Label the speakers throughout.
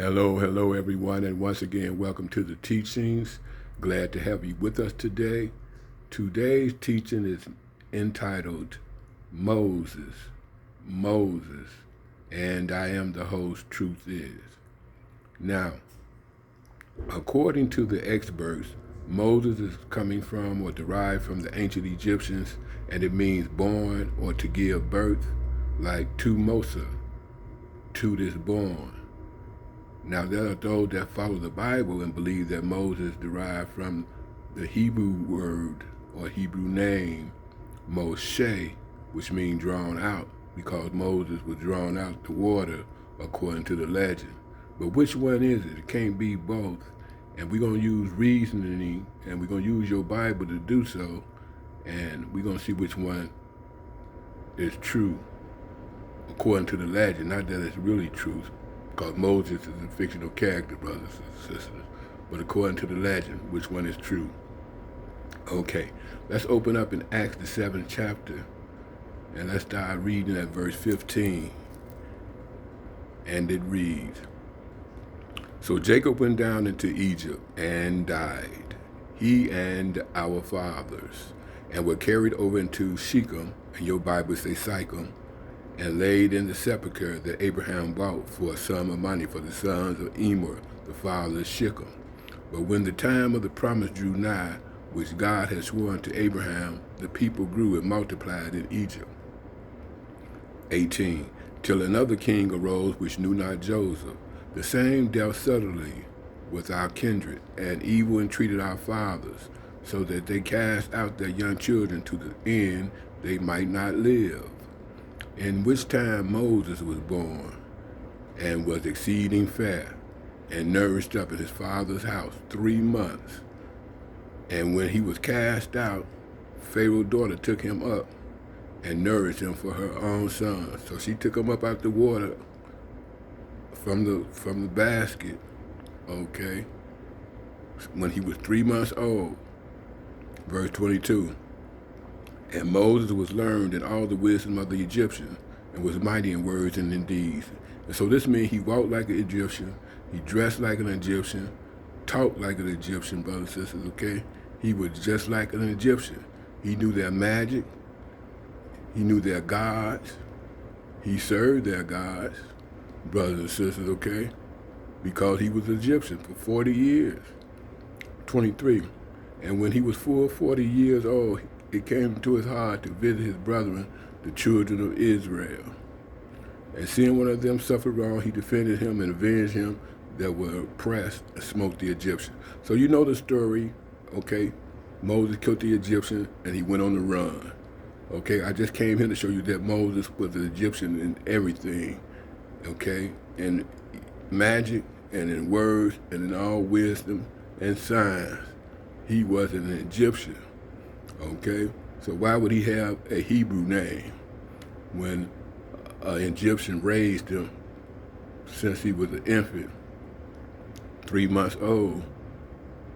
Speaker 1: Hello, everyone, and once again, welcome to the teachings. Glad to have you with us today. Today's teaching is entitled Moses, Moses, and I am the host, Truth Is. Now, according to the experts, Moses is coming from or derived from the ancient Egyptians, and it means born or to give birth, like to Mosa, to this born. Now, there are those that follow the Bible and believe that Moses derived from the Hebrew word or Hebrew name, Moshe, which means drawn out, because Moses was drawn out the water according to the legend. But which one is it? It can't be both. And we're going to use reasoning, and we're going to use your Bible to do so, and we're going to see which one is true according to the legend, not that it's really truth. Because Moses is a fictional character, brothers and sisters. But according to the legend, which one is true? Okay, let's open up in Acts the 7th chapter, and let's start reading at verse 15. And it reads, So Jacob went down into Egypt and died, he and our fathers, and were carried over into Shechem, and your Bible says Sychem, and laid in the sepulchre that Abraham bought for a sum of money for the sons of Emor, the father of Shechem. But when the time of the promise drew nigh, which God had sworn to Abraham, the people grew and multiplied in Egypt. 18. Till another king arose which knew not Joseph. The same dealt subtly with our kindred, and evil entreated our fathers, so that they cast out their young children to the end they might not live. In which time Moses was born, and was exceeding fair, and nourished up in his father's house 3 months. And when he was cast out, Pharaoh's daughter took him up, and nourished him for her own son. So she took him up out the water from the basket, okay, when he was 3 months old. Verse 22. And Moses was learned in all the wisdom of the Egyptians, and was mighty in words and in deeds. And so this means he walked like an Egyptian, he dressed like an Egyptian, talked like an Egyptian, brothers and sisters, okay? He was just like an Egyptian. He knew their magic, he knew their gods, he served their gods, brothers and sisters, okay? Because he was Egyptian for 40 years. 23. And when he was full 40 years old, it came to his heart to visit his brethren, the children of Israel. And seeing one of them suffer wrong, he defended him and avenged him that were oppressed and smote the Egyptian. So you know the story, okay? Moses killed the Egyptian and he went on the run. Okay, I just came here to show you that Moses was an Egyptian in everything, okay? In magic and in words and in all wisdom and science. He was an Egyptian. Okay, so why would he have a Hebrew name when an Egyptian raised him since he was an infant, 3 months old,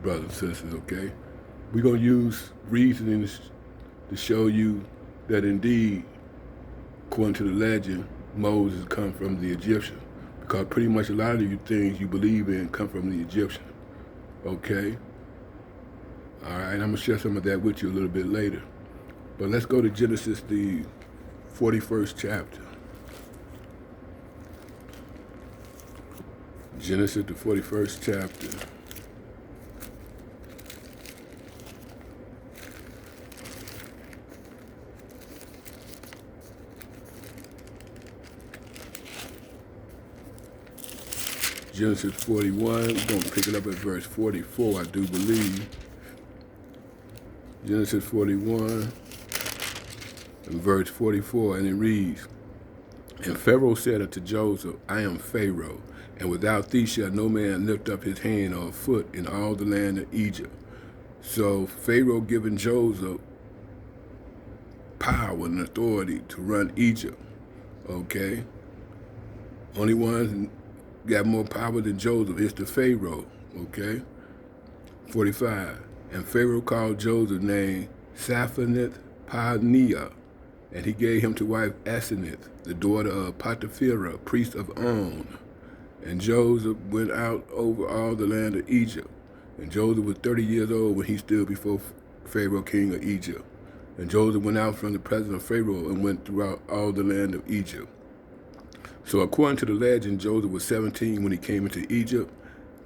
Speaker 1: brothers and sisters, okay? We're going to use reasoning to show you that indeed, according to the legend, Moses come from the Egyptian, because pretty much a lot of you things you believe in come from the Egyptian, okay? All right, I'm going to share some of that with you a little bit later. But let's go to Genesis, the 41st chapter. Genesis, the 41st chapter. Genesis 41, we're going to pick it up at verse 44, I do believe. Genesis 41 and verse 44, and it reads, And Pharaoh said unto Joseph, I am Pharaoh, and without thee shall no man lift up his hand or foot in all the land of Egypt. So Pharaoh given Joseph power and authority to run Egypt, okay? Only one got more power than Joseph is the Pharaoh, okay? 45. And Pharaoh called Joseph's name Zaphenath Paneah, and he gave him to wife Asenath, the daughter of Potipharah, priest of On. And And Joseph went out over all the land of Egypt. And Joseph was 30 years old when he stood before Pharaoh, king of Egypt. And Joseph went out from the presence of Pharaoh and went throughout all the land of Egypt. So according to the legend, Joseph was 17 when he came into Egypt.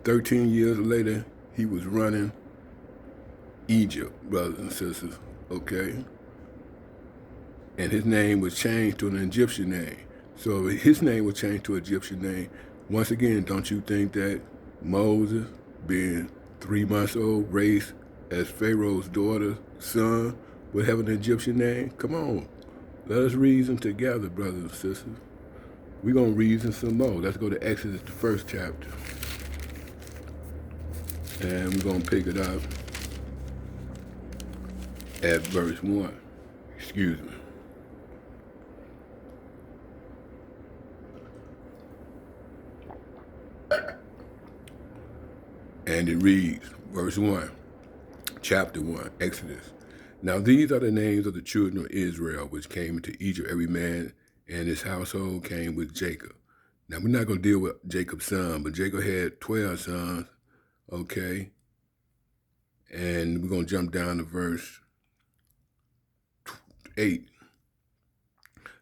Speaker 1: 13 years later, he was running Egypt, brothers and sisters, okay? And his name was changed to an Egyptian name. So his name was changed to an Egyptian name. Once again, don't you think that Moses, being 3 months old, raised as Pharaoh's daughter's son, would have an Egyptian name? Come on. Let us reason together, brothers and sisters. We're going to reason some more. Let's go to Exodus, the first chapter. And we're going to pick it up at verse 1. Excuse me. And it reads, verse 1, chapter 1, Exodus. Now these are the names of the children of Israel which came into Egypt. Every man and his household came with Jacob. Now we're not going to deal with Jacob's son, but Jacob had 12 sons, okay? And we're going to jump down to verse 8.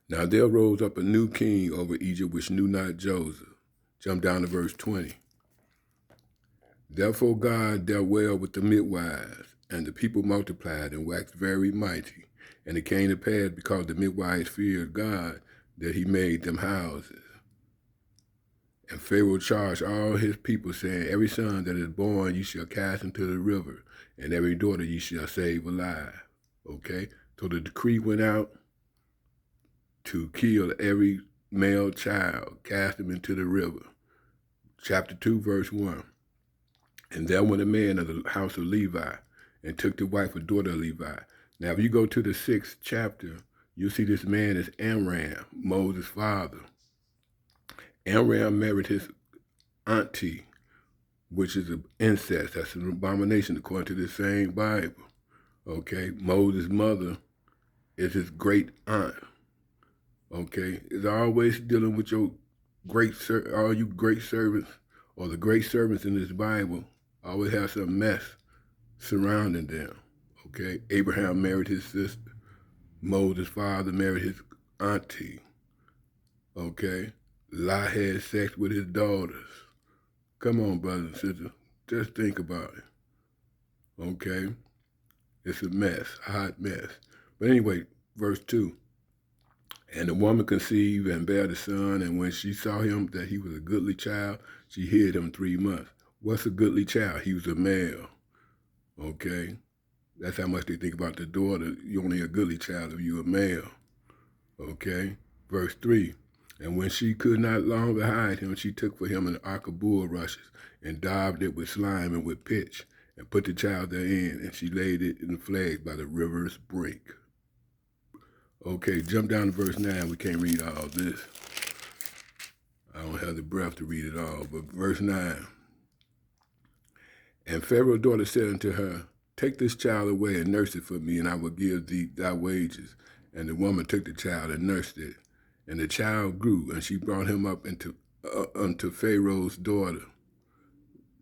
Speaker 1: Now there rose up a new king over Egypt which knew not Joseph. Jump down to verse 20. Therefore God dealt well with the midwives, and the people multiplied and waxed very mighty. And it came to pass, because the midwives feared God, that he made them houses. And Pharaoh charged all his people, saying, every son that is born ye shall cast into the river, and every daughter ye shall save alive. Okay? So the decree went out to kill every male child, cast him into the river. Chapter 2, verse 1. And there went a man of the house of Levi, and took the wife of daughter of Levi. Now, if you go to the 6th chapter, you'll see this man is Amram, Moses' father. Amram married his auntie, which is an incest. That's an abomination according to the same Bible. Okay, Moses' mother is his great aunt. Okay, it's always dealing with your all you great servants, or the great servants in this Bible, always have some mess surrounding them. Okay, Abraham married his sister. Moses' father married his auntie. Okay, Lot had sex with his daughters. Come on, brothers and sisters, just think about it. Okay, it's a mess, a hot mess. But anyway, verse 2. And the woman conceived and bare the son, and when she saw him that he was a goodly child, she hid him 3 months. What's a goodly child? He was a male. Okay? That's how much they think about the daughter. You're only a goodly child if you're a male. Okay? Verse 3. And when she could not longer hide him, she took for him an ark of bulrushes, and daubed it with slime and with pitch, and put the child therein, and she laid it in the flags by the river's brink. Okay, jump down to verse 9. We can't read all this. I don't have the breath to read it all, but verse 9. And Pharaoh's daughter said unto her, take this child away and nurse it for me, and I will give thee thy wages. And the woman took the child and nursed it. And the child grew, and she brought him up unto Pharaoh's daughter.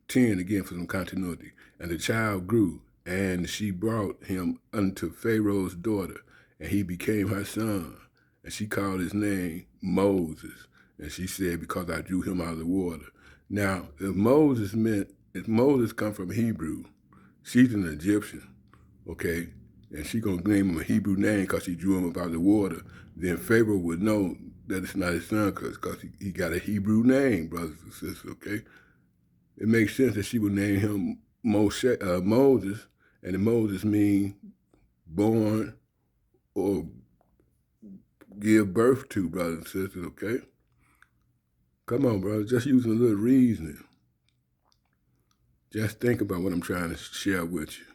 Speaker 1: 10 again for some continuity. And the child grew, and she brought him unto Pharaoh's daughter, and he became her son. And she called his name Moses. And she said, because I drew him out of the water. Now, if Moses come from Hebrew, she's an Egyptian, okay? And she gonna name him a Hebrew name because she drew him up out of the water. Then Pharaoh would know that it's not his son because he got a Hebrew name, brothers and sisters, okay? It makes sense that she would name him Moses, and Moses mean born or give birth to, brothers and sisters, okay? Come on, brothers, just using a little reasoning. Just think about what I'm trying to share with you.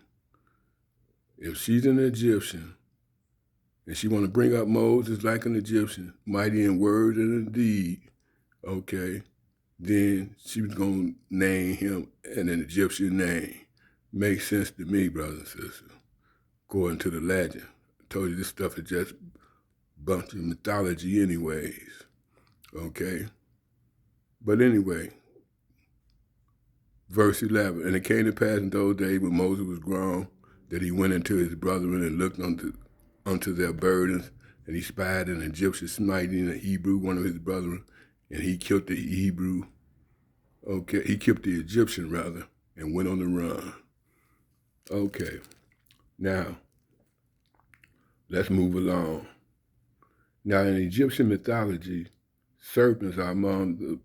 Speaker 1: If she's an Egyptian, and she want to bring up Moses like an Egyptian, mighty in word and in deed, okay, then she was going to name him an Egyptian name. Makes sense to me, brothers and sisters, according to the legend. I told you this stuff is just a bunch of mythology anyways, okay? But anyway, Verse 11, and it came to pass in those days when Moses was grown, that he went into his brethren and looked unto their burdens, and he spied an Egyptian smiting a Hebrew, one of his brethren, and he killed the Hebrew. Okay, he killed the Egyptian rather, and went on the run. Okay, now let's move along. Now, in Egyptian mythology, serpents are among the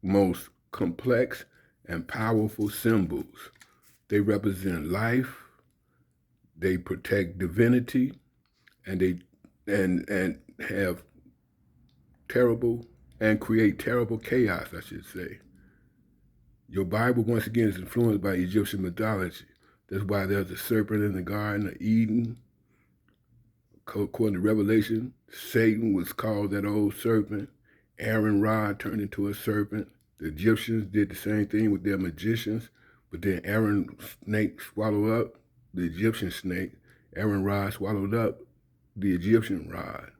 Speaker 1: most complex and powerful symbols. They represent life, they protect divinity, and they have terrible and create terrible chaos, I should say. Your Bible, once again, is influenced by Egyptian mythology. That's why there's a serpent in the Garden of Eden. According to Revelation, Satan was called that old serpent. Aaron's rod turned into a serpent. The Egyptians did the same thing with their magicians, but then Aaron's snake swallowed up the Egyptian snake. Aaron's rod swallowed up the Egyptian rod.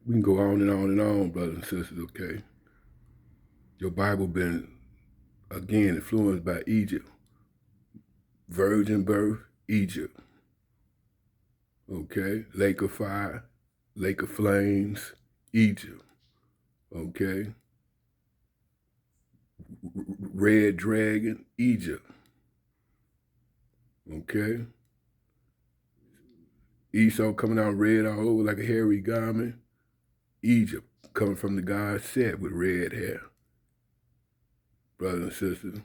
Speaker 1: We can go on and on and on, brothers and sisters, okay? Your Bible been, again, influenced by Egypt. Virgin birth, Egypt. Okay? Lake of fire, lake of flames, Egypt. Okay? Red dragon, Egypt. Okay? Esau coming out red all over like a hairy garment, Egypt, coming from the god Set with red hair. Brothers and sisters,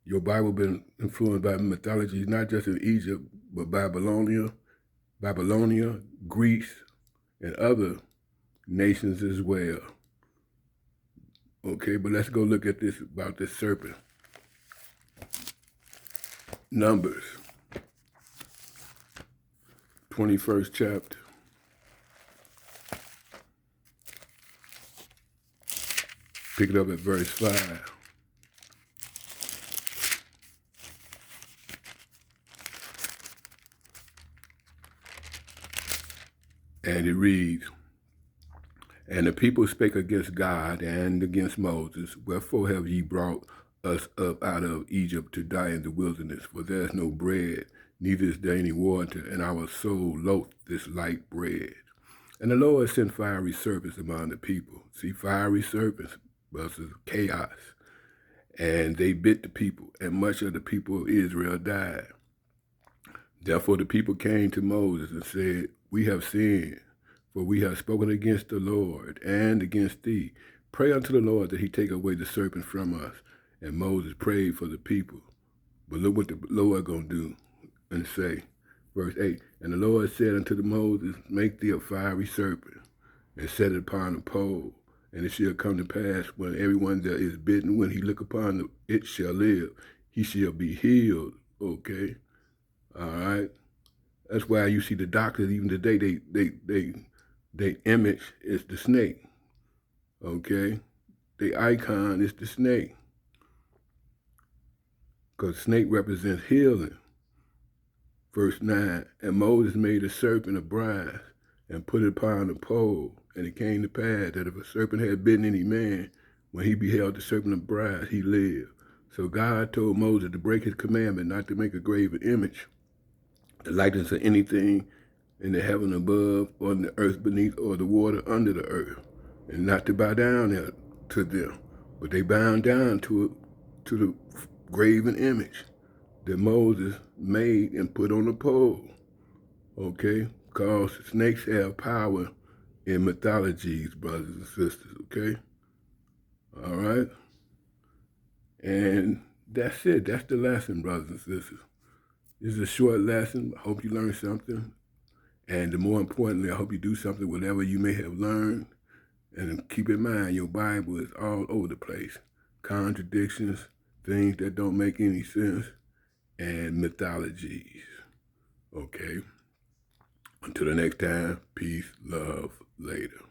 Speaker 1: your Bible been influenced by mythology, not just in Egypt, but Babylonia, Greece, and other nations as well. Okay, but let's go look at this about this serpent. Numbers, 21st chapter. Pick it up at verse 5. And it reads, and the people spake against God and against Moses, wherefore have ye brought us up out of Egypt to die in the wilderness? For there is no bread, neither is there any water, and our soul loath this light bread. And the Lord sent fiery serpents among the people. See, fiery serpents versus chaos. And they bit the people, and much of the people of Israel died. Therefore the people came to Moses and said, we have sinned, for we have spoken against the Lord and against thee. Pray unto the Lord that he take away the serpent from us. And Moses prayed for the people. But look what the Lord gonna do and say. Verse 8, and the Lord said unto Moses, make thee a fiery serpent, and set it upon a pole. And it shall come to pass, when everyone that is bitten, when he look upon it shall live. He shall be healed, okay? All right? That's why you see the doctors, even today, they image is the snake, okay? The icon is the snake. Because snake represents healing. Verse 9, and Moses made a serpent of brass and put it upon a pole. And it came to pass that if a serpent had bitten any man, when he beheld the serpent of brass, he lived. So God told Moses to break his commandment not to make a graven image, the likeness of anything in the heaven above, or in the earth beneath, or the water under the earth, and not to bow down to them. But they bowed down to the graven image that Moses made and put on the pole, okay? Because snakes have power in mythologies, brothers and sisters, okay? All right? And that's it. That's the lesson, brothers and sisters. This is a short lesson. I hope you learned something. And more importantly, I hope you do something whatever you may have learned. And keep in mind, your Bible is all over the place. Contradictions, things that don't make any sense, and mythologies. Okay? Until the next time, peace, love, later.